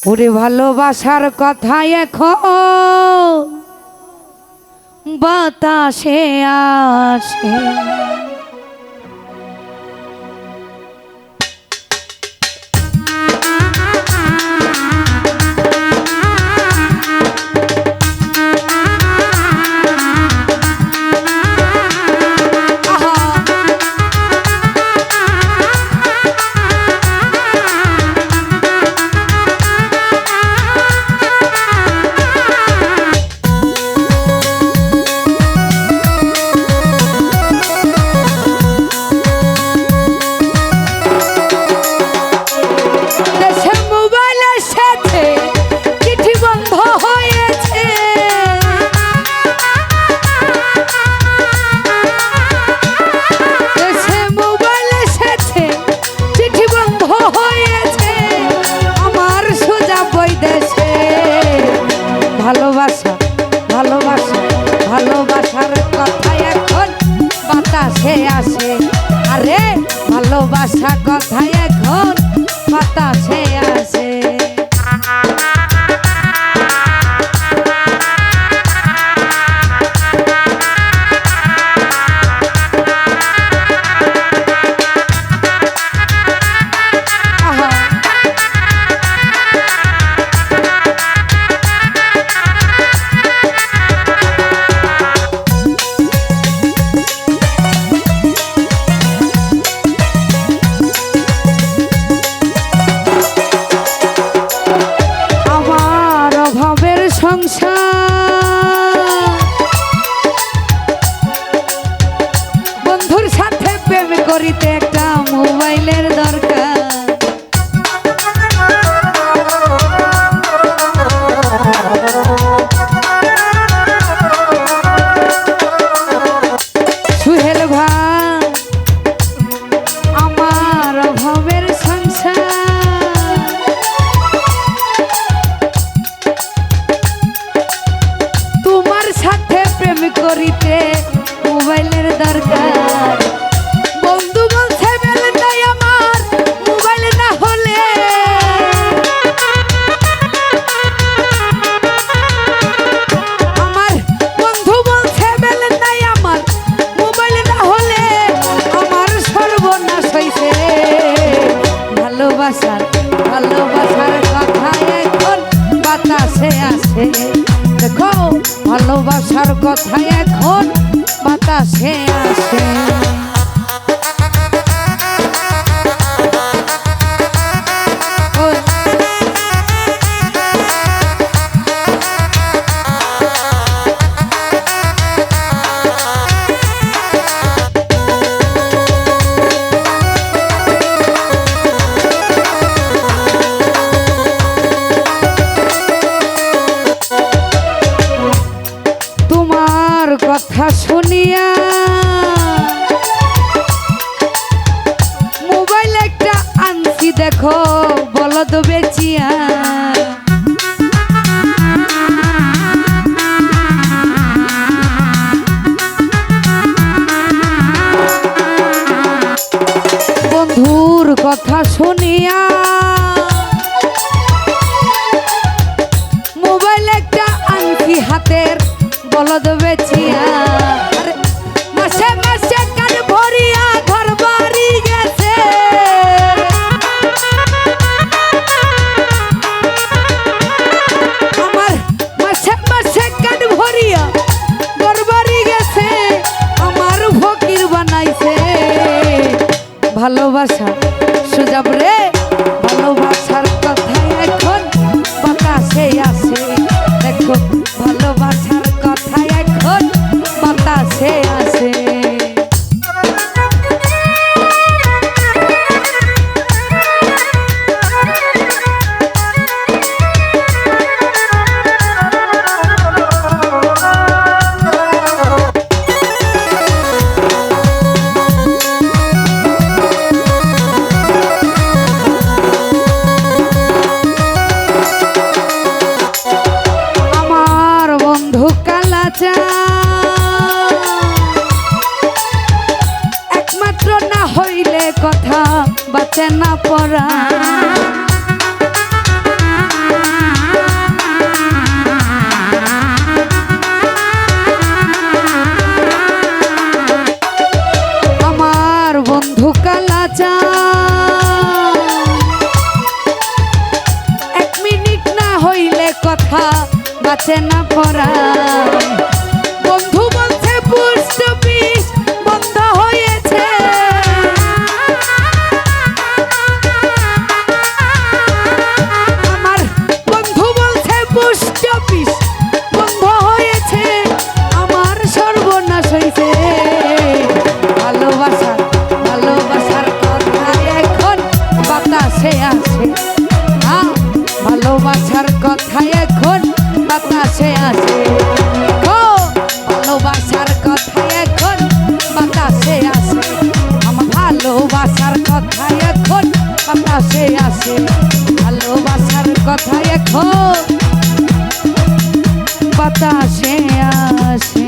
ওরে ভালোবাসার কথা এখন বাতাসে আসে, ভালোবাসা ভালোবাসা ভালোবাসার কথা এখন বাতাসে আসে, আরে ভালোবাসা কথা এখন বাতাসে আসে। বন্ধুর সাথে প্রেম করিতে একটা মোবাইলের দরকার, সুহেল ভাই আমার অভাবের সংসার, তোমার সাথে প্রেম করিতে মোবাইলের দরকার। বন্ধু বলছে বেল নাই আমার মোবাইল না হলে, আমার বন্ধু বলছে বেল নাই আমার মোবাইল না হলে আমার সর্বনাশ হইছে। ভালোবাসার ভালোবাসার কথা এখন বাতাসে আসে, দেখো ভালোবাসার কথা এখন বাতাসে আসে। তোমার কথা শুনিয়া মোবাইল একটা আনছি দেখো বলদ বেচিয়া, বন্ধুর কথা শুনিয়া মোবাইল একটা আনছি হাতের বলদ বেচিয়া, মাসে মাসে কান ভরিয়া ঘর বাড়ি গেছে, আমার মাসে মাসে কান ভরিয়া ঘর বাড়ি গেছে, আমার ফকির বানাইছে। ভালোবাসা সুজাব রে ভালোবাসার কথা এখন বাতাসে আসে, দেখো ভালোবাসার কথা এখন বাতাসে আসে। একমাত্র না হইলে কথা বাঁচে না পড়া, কথা বাঁচে না পড়া বন্ধু বলছে পুষ্ট বিষ বন্ধ হয়েছে আমার বন্ধু বলছে পুষ্ট বিষ বন্ধ হয়েছে আমার সর্বনাশ হয়েছে ভালোবাসার ভালোবাসার কথা এখন বাতাসে আসে ভালোবাসার কথা এখন বাতাসে আসে ও ভালোবাসার কথা এখন বাতাসে আসে আমার ভালোবাসার কথা এখন বাতাসে আসে ভালোবাসার কথা এখন বাতাসে আসে